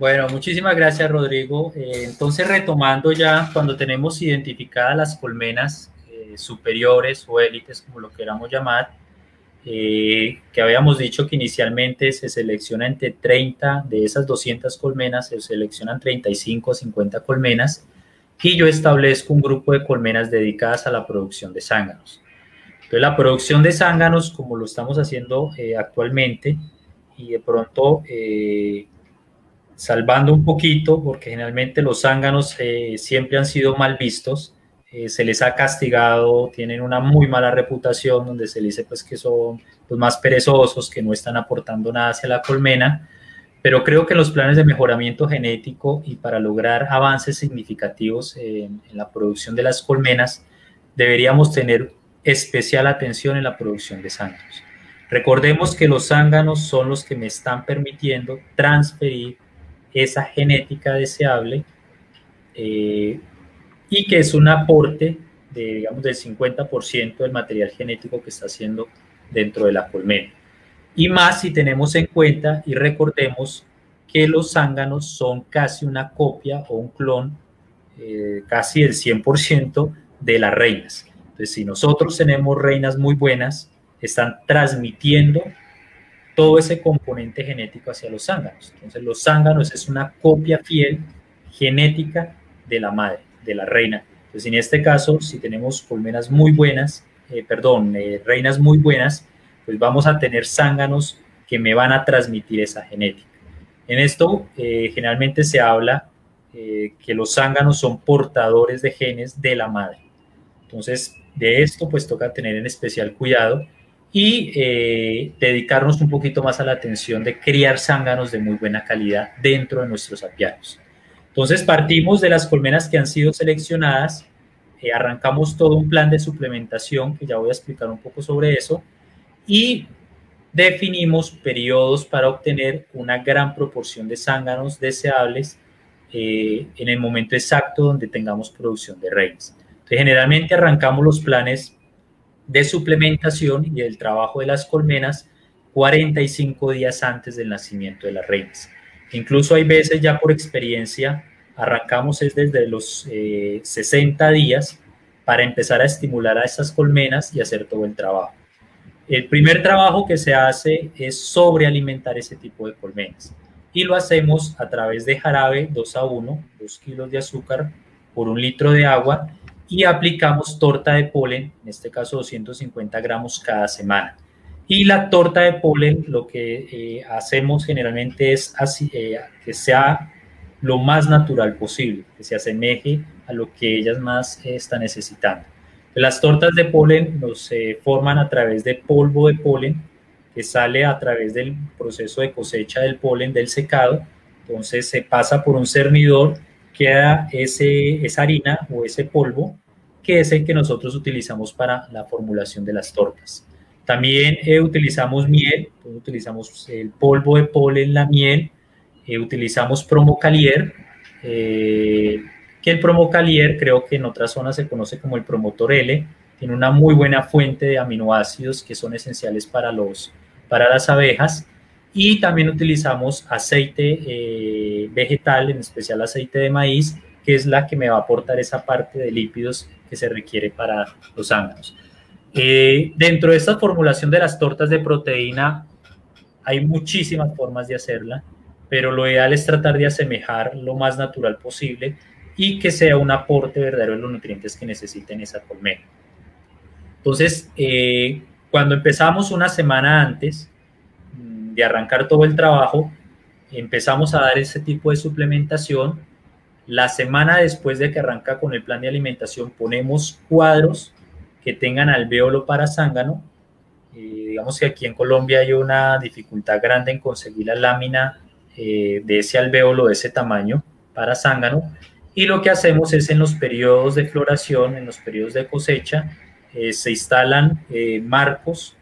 Bueno, muchísimas gracias, Rodrigo. Entonces, retomando ya, cuando tenemos identificadas las colmenas superiores o élites, como lo queramos llamar, que habíamos dicho que inicialmente se selecciona entre 30 de esas 200 colmenas, se seleccionan 35 a 50 colmenas, y yo establezco un grupo de colmenas dedicadas a la producción de zánganos. Entonces, la producción de zánganos, como lo estamos haciendo actualmente, y de pronto salvando un poquito, porque generalmente los zánganos siempre han sido mal vistos, se les ha castigado, tienen una muy mala reputación, donde se les dice pues, que son los más perezosos, que no están aportando nada hacia la colmena, pero creo que los planes de mejoramiento genético y para lograr avances significativos en la producción de las colmenas, deberíamos tener especial atención en la producción de zánganos. Recordemos que los zánganos son los que me están permitiendo transferir esa genética deseable y que es un aporte de, digamos, del 50% del material genético que está haciendo dentro de la colmena. Y más si tenemos en cuenta y recordemos que los zánganos son casi una copia o un clon casi del 100% de las reinas. Entonces, si nosotros tenemos reinas muy buenas, están transmitiendo todo ese componente genético hacia los zánganos. Entonces, los zánganos es una copia fiel genética de la madre, de la reina. Entonces, en este caso, si tenemos colmenas muy buenas, reinas muy buenas, pues vamos a tener zánganos que me van a transmitir esa genética. En esto, generalmente se habla que los zánganos son portadores de genes de la madre. Entonces, de esto, pues toca tener en especial cuidado y dedicarnos un poquito más a la atención de criar zánganos de muy buena calidad dentro de nuestros apiarios. Entonces partimos de las colmenas que han sido seleccionadas, arrancamos todo un plan de suplementación, que ya voy a explicar un poco sobre eso, y definimos periodos para obtener una gran proporción de zánganos deseables en el momento exacto donde tengamos producción de reinas. Entonces, generalmente arrancamos los planes de suplementación y el trabajo de las colmenas 45 días antes del nacimiento de las reinas. Incluso hay veces ya por experiencia arrancamos es desde los 60 días para empezar a estimular a estas colmenas y hacer todo el trabajo. El primer trabajo que se hace es sobrealimentar ese tipo de colmenas y lo hacemos a través de jarabe 2:1, 2 kilos de azúcar por 1 litro de agua, y aplicamos torta de polen, en este caso 250 gramos cada semana. Y la torta de polen lo que hacemos generalmente es así, que sea lo más natural posible, que se asemeje a lo que ellas más están necesitando. Las tortas de polen se forman a través de polvo de polen que sale a través del proceso de cosecha del polen, del secado. Entonces se pasa por un cernidor, queda esa harina o ese polvo, que es el que nosotros utilizamos para la formulación de las tortas. También utilizamos miel, utilizamos el polvo de polen, la miel, utilizamos Promocalier, que el Promocalier creo que en otras zonas se conoce como el Promotor L, tiene una muy buena fuente de aminoácidos que son esenciales para las abejas, y también utilizamos aceite vegetal, en especial aceite de maíz, que es la que me va a aportar esa parte de lípidos que se requiere para los zánganos. Dentro de esta formulación de las tortas de proteína hay muchísimas formas de hacerla, pero lo ideal es tratar de asemejar lo más natural posible y que sea un aporte verdadero de los nutrientes que necesiten esa colmena. Entonces, cuando empezamos una semana antes de arrancar todo el trabajo, empezamos a dar ese tipo de suplementación. La semana después de que arranca con el plan de alimentación, ponemos cuadros que tengan alvéolo para zángano. Digamos que aquí en Colombia hay una dificultad grande en conseguir la lámina de ese alvéolo de ese tamaño para zángano, y lo que hacemos es en los periodos de floración, en los periodos de cosecha, se instalan marcos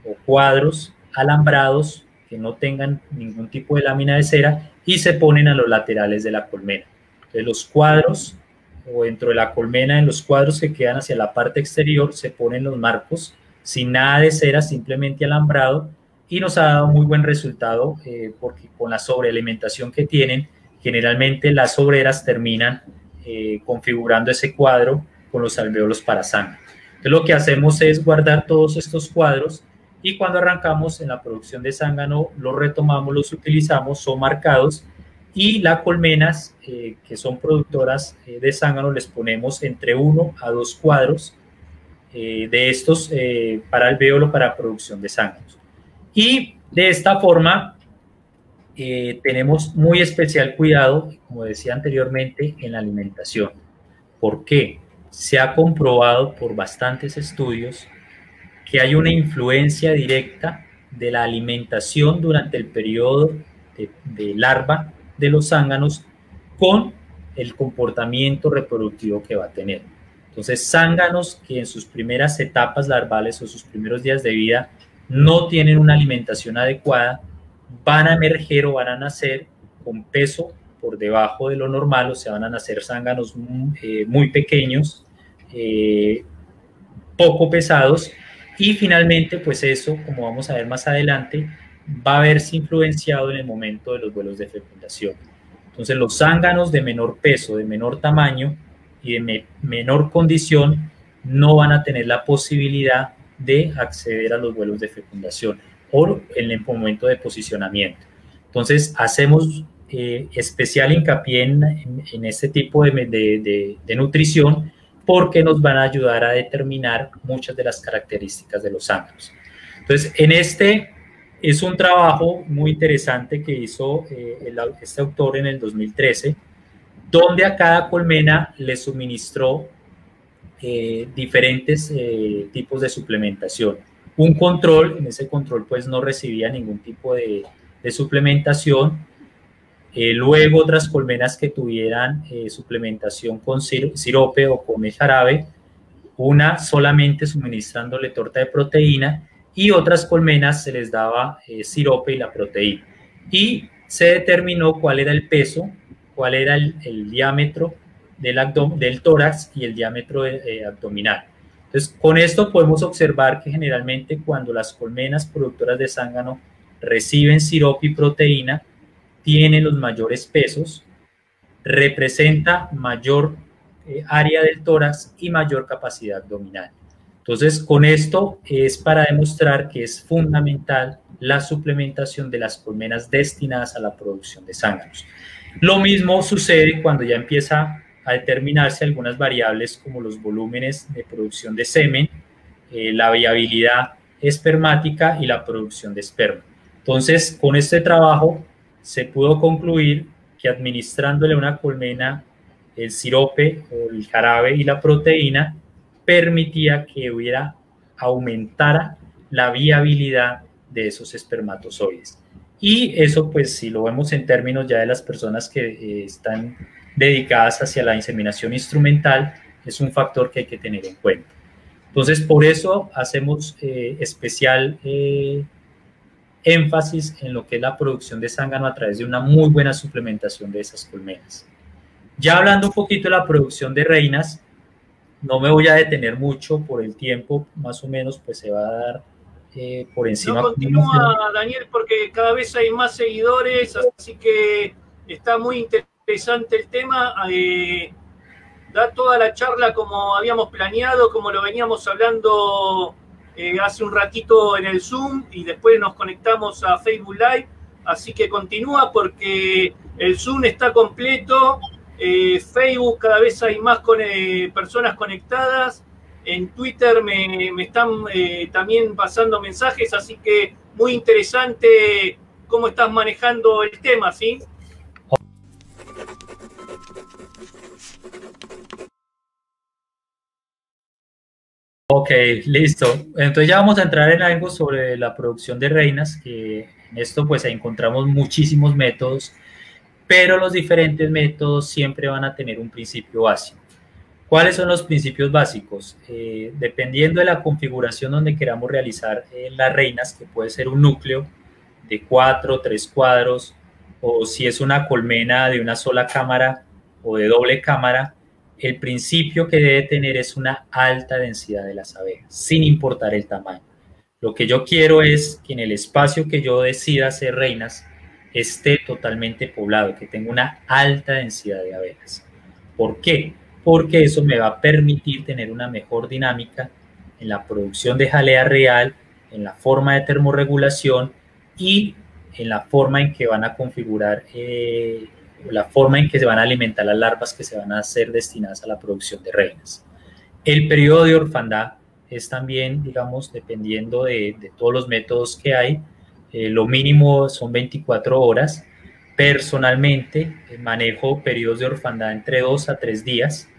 o cuadros alambrados que no tengan ningún tipo de lámina de cera y se ponen a los laterales de la colmena. Entonces, los cuadros o dentro de la colmena, en los cuadros que quedan hacia la parte exterior, se ponen los marcos sin nada de cera, simplemente alambrado, y nos ha dado muy buen resultado porque con la sobrealimentación que tienen generalmente las obreras terminan configurando ese cuadro con los alvéolos para zángano. Entonces lo que hacemos es guardar todos estos cuadros y cuando arrancamos en la producción de zángano los retomamos, los utilizamos, son marcados y las colmenas que son productoras de zángano les ponemos entre 1 a 2 cuadros de estos para alvéolo para producción de zánganos. Y de esta forma tenemos muy especial cuidado, como decía anteriormente, en la alimentación. ¿Por qué? Se ha comprobado por bastantes estudios que hay una influencia directa de la alimentación durante el periodo de larva de los zánganos con el comportamiento reproductivo que va a tener. Entonces, zánganos que en sus primeras etapas larvales o sus primeros días de vida no tienen una alimentación adecuada, van a emerger o van a nacer con peso por debajo de lo normal, o sea, van a nacer zánganos muy pequeños, poco pesados, y finalmente, pues eso, como vamos a ver más adelante, va a verse influenciado en el momento de los vuelos de fecundación. Entonces, los zánganos de menor peso, de menor tamaño y de menor condición no van a tener la posibilidad de acceder a los vuelos de fecundación o en el momento de posicionamiento. Entonces, hacemos especial hincapié en este tipo de nutrición porque nos van a ayudar a determinar muchas de las características de los zánganos. Entonces, este es un trabajo muy interesante que hizo este autor en el 2013, donde a cada colmena le suministró diferentes tipos de suplementación. Un control, en ese control pues no recibía ningún tipo de suplementación. Luego otras colmenas que tuvieran suplementación con sirope o con el jarabe, una solamente suministrándole torta de proteína y otras colmenas se les daba sirope y la proteína. Y se determinó cuál era el peso, cuál era el diámetro del tórax y el diámetro abdominal. Entonces, con esto podemos observar que generalmente cuando las colmenas productoras de zángano reciben sirope y proteína, tienen los mayores pesos, representa mayor área del tórax y mayor capacidad abdominal. Entonces, con esto es para demostrar que es fundamental la suplementación de las colmenas destinadas a la producción de zánganos. Lo mismo sucede cuando ya empieza a determinarse algunas variables como los volúmenes de producción de semen, la viabilidad espermática y la producción de esperma. Entonces, con este trabajo se pudo concluir que administrándole a una colmena el sirope o el jarabe y la proteína permitía que aumentara la viabilidad de esos espermatozoides. Y eso, pues, si lo vemos en términos ya de las personas que están dedicadas hacia la inseminación instrumental, es un factor que hay que tener en cuenta. Entonces, por eso hacemos especial énfasis en lo que es la producción de zángano a través de una muy buena suplementación de esas colmenas. Ya hablando un poquito de la producción de reinas, no me voy a detener mucho por el tiempo, más o menos pues se va a dar por encima. No, continúa, Daniel, porque cada vez hay más seguidores, así que está muy interesante el tema. Da toda la charla como habíamos planeado, como lo veníamos hablando hace un ratito en el Zoom y después nos conectamos a Facebook Live, así que continúa porque el Zoom está completo, Facebook cada vez hay más personas conectadas, en Twitter me están también pasando mensajes, así que muy interesante cómo estás manejando el tema, ¿sí? Ok, listo. Entonces ya vamos a entrar en algo sobre la producción de reinas, que en esto pues encontramos muchísimos métodos, pero los diferentes métodos siempre van a tener un principio básico. ¿Cuáles son los principios básicos? Dependiendo de la configuración donde queramos realizar las reinas, que puede ser un núcleo de 4, 3 cuadros, o si es una colmena de una sola cámara o de doble cámara, el principio que debe tener es una alta densidad de las abejas, sin importar el tamaño. Lo que yo quiero es que en el espacio que yo decida hacer reinas, esté totalmente poblado, que tenga una alta densidad de abejas. ¿Por qué? Porque eso me va a permitir tener una mejor dinámica en la producción de jalea real, en la forma de termorregulación y en la forma en que van a configurar, la forma en que se van a alimentar las larvas que se van a ser destinadas a la producción de reinas. El periodo de orfandad es también, digamos, dependiendo de todos los métodos que hay, lo mínimo son 24 horas. Personalmente manejo periodos de orfandad entre 2 a 3 días.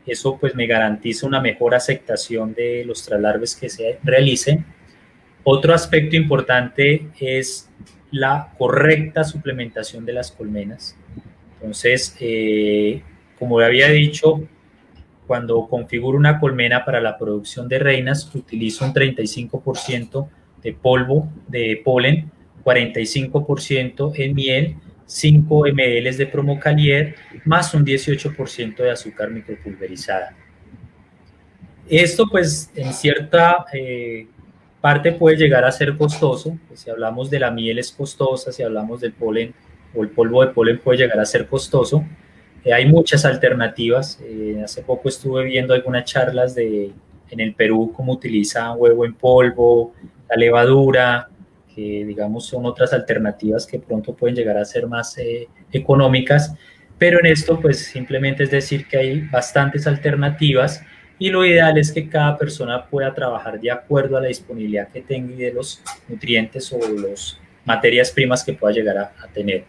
Eso pues me garantiza una mejor aceptación de los traslarves que se realicen. Otro aspecto importante es la correcta suplementación de las colmenas. Entonces, como había dicho, cuando configuro una colmena para la producción de reinas, utilizo un 35% de polvo de polen, 45% en miel, 5 ml de Promocalier, más un 18% de azúcar micropulverizada. Esto, pues, en cierta parte puede llegar a ser costoso. Pues, si hablamos de la miel es costosa, si hablamos del polen o el polvo de polen puede llegar a ser costoso. Hay muchas alternativas. Hace poco estuve viendo algunas charlas en el Perú, cómo utilizan huevo en polvo, la levadura, que digamos son otras alternativas que pronto pueden llegar a ser más económicas, pero en esto pues simplemente es decir que hay bastantes alternativas y lo ideal es que cada persona pueda trabajar de acuerdo a la disponibilidad que tenga y de los nutrientes o las materias primas que pueda llegar a tener.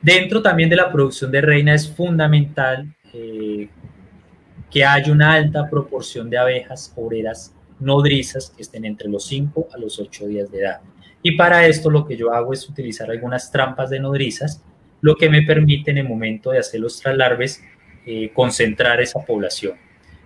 Dentro también de la producción de reina es fundamental que haya una alta proporción de abejas obreras nodrizas que estén entre los 5 a los 8 días de edad. Y para esto lo que yo hago es utilizar algunas trampas de nodrizas, lo que me permite en el momento de hacer los traslarves concentrar esa población.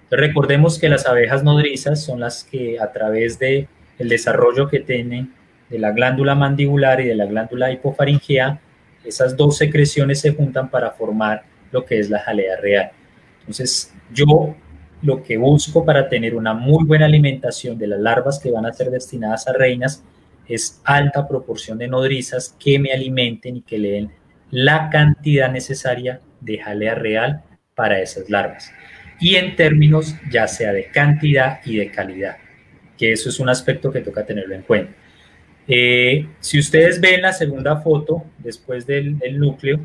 Entonces, recordemos que las abejas nodrizas son las que a través del desarrollo que tienen de la glándula mandibular y de la glándula hipofaringea, esas dos secreciones se juntan para formar lo que es la jalea real. Entonces, yo lo que busco para tener una muy buena alimentación de las larvas que van a ser destinadas a reinas es alta proporción de nodrizas que me alimenten y que le den la cantidad necesaria de jalea real para esas larvas. Y en términos ya sea de cantidad y de calidad, que eso es un aspecto que toca tenerlo en cuenta. Si ustedes ven la segunda foto, después del núcleo,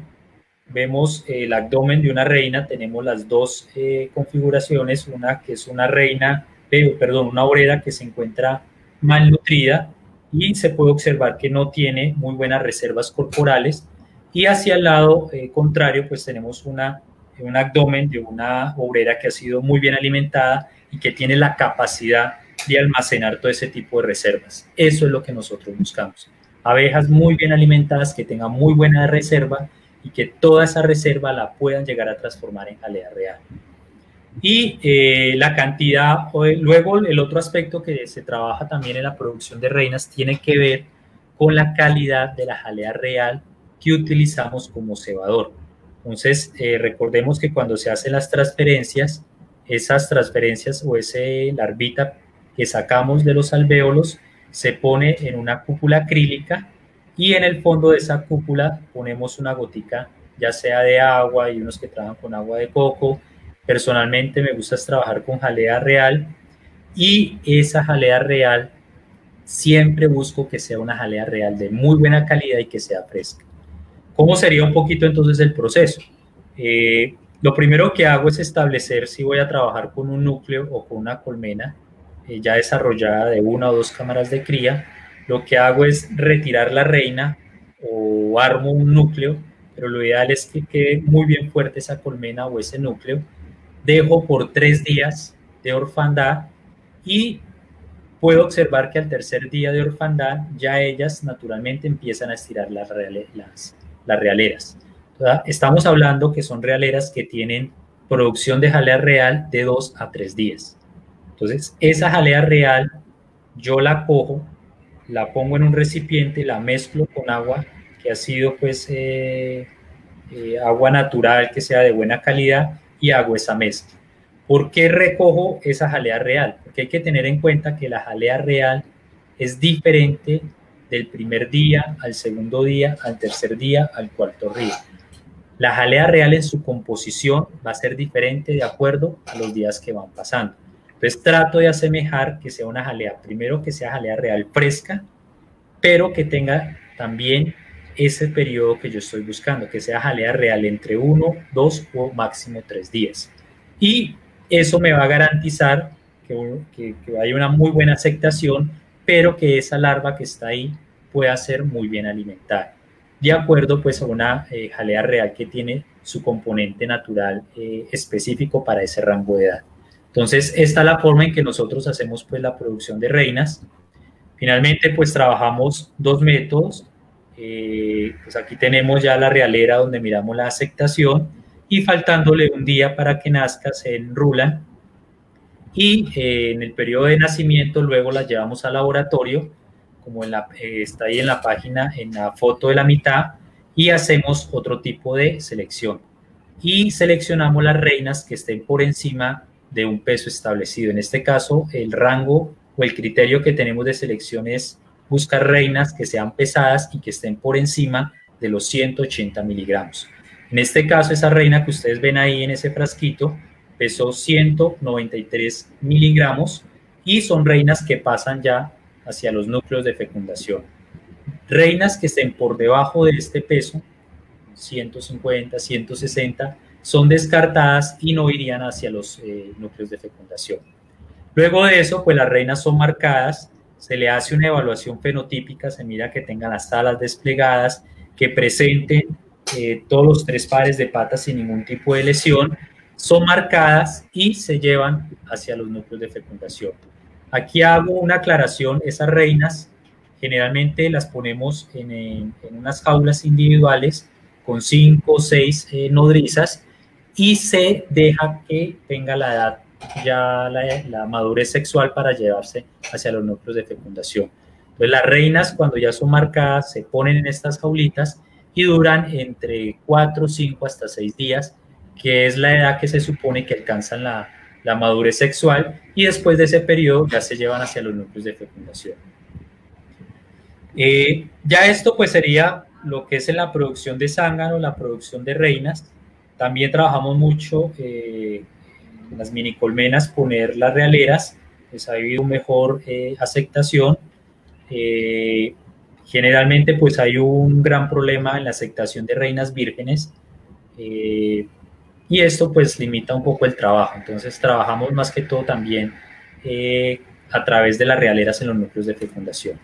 vemos el abdomen de una reina. Tenemos las dos configuraciones, una que es una reina, una obrera que se encuentra malnutrida y se puede observar que no tiene muy buenas reservas corporales, y hacia el lado contrario pues tenemos un abdomen de una obrera que ha sido muy bien alimentada y que tiene la capacidad de almacenar todo ese tipo de reservas. Eso es lo que nosotros buscamos. Abejas muy bien alimentadas que tengan muy buena reserva y que toda esa reserva la puedan llegar a transformar en jalea real. Y la cantidad, luego el otro aspecto que se trabaja también en la producción de reinas tiene que ver con la calidad de la jalea real que utilizamos como cebador. Entonces, recordemos que cuando se hacen las transferencias, esas transferencias o ese larvita que sacamos de los alvéolos se pone en una cúpula acrílica y en el fondo de esa cúpula ponemos una gotica, ya sea de agua, y unos que trabajan con agua de coco. Personalmente me gusta trabajar con jalea real, y esa jalea real siempre busco que sea una jalea real de muy buena calidad y que sea fresca. ¿Cómo sería un poquito entonces el proceso? Lo primero que hago es establecer si voy a trabajar con un núcleo o con una colmena ya desarrollada de 1 o 2 cámaras de cría. Lo que hago es retirar la reina o armo un núcleo, pero lo ideal es que quede muy bien fuerte esa colmena o ese núcleo. Dejo por 3 días de orfandad y puedo observar que al tercer día de orfandad ya ellas naturalmente empiezan a estirar las realeras. Estamos hablando que son realeras que tienen producción de jalea real de 2 a 3 días. Entonces, esa jalea real yo la cojo, la pongo en un recipiente, la mezclo con agua que ha sido pues agua natural, que sea de buena calidad, y hago esa mezcla. ¿Por qué recojo esa jalea real? Porque hay que tener en cuenta que la jalea real es diferente del primer día al segundo día, al tercer día, al cuarto día. La jalea real en su composición va a ser diferente de acuerdo a los días que van pasando. Entonces trato de asemejar que sea una jalea, primero que sea jalea real fresca, pero que tenga también ese periodo que yo estoy buscando, que sea jalea real entre 1, 2 o máximo 3 días. Y eso me va a garantizar que haya una muy buena aceptación, pero que esa larva que está ahí pueda ser muy bien alimentada, de acuerdo pues a una jalea real que tiene su componente natural específico para ese rango de edad. Entonces, esta es la forma en que nosotros hacemos pues la producción de reinas. Finalmente, pues trabajamos dos métodos. Pues aquí tenemos ya la realera donde miramos la aceptación y faltándole un día para que nazca se enrulan y en el periodo de nacimiento luego las llevamos al laboratorio, como está ahí en la página, en la foto de la mitad, y hacemos otro tipo de selección. Y seleccionamos las reinas que estén por encima de un peso establecido. En este caso, el rango o el criterio que tenemos de selección es buscar reinas que sean pesadas y que estén por encima de los 180 miligramos. En este caso, esa reina que ustedes ven ahí en ese frasquito pesó 193 miligramos y son reinas que pasan ya hacia los núcleos de fecundación. Reinas que estén por debajo de este peso, 150, 160, son descartadas y no irían hacia los núcleos de fecundación. Luego de eso, pues las reinas son marcadas, se le hace una evaluación fenotípica, se mira que tengan las alas desplegadas, que presenten todos los 3 pares de patas sin ningún tipo de lesión, son marcadas y se llevan hacia los núcleos de fecundación. Aquí hago una aclaración, esas reinas generalmente las ponemos en unas jaulas individuales con 5 o 6 nodrizas y se deja que tenga la edad, ya la madurez sexual para llevarse hacia los núcleos de fecundación. Entonces las reinas cuando ya son marcadas se ponen en estas jaulitas y duran entre 4, 5 hasta 6 días, que es la edad que se supone que alcanzan la madurez sexual, y después de ese periodo ya se llevan hacia los núcleos de fecundación. Ya esto pues sería lo que es en la producción de zángano, la producción de reinas. También trabajamos mucho en las minicolmenas, poner las realeras, pues ha habido mejor aceptación. Generalmente pues hay un gran problema en la aceptación de reinas vírgenes, y esto pues limita un poco el trabajo. Entonces trabajamos más que todo también a través de las realeras en los núcleos de fecundación.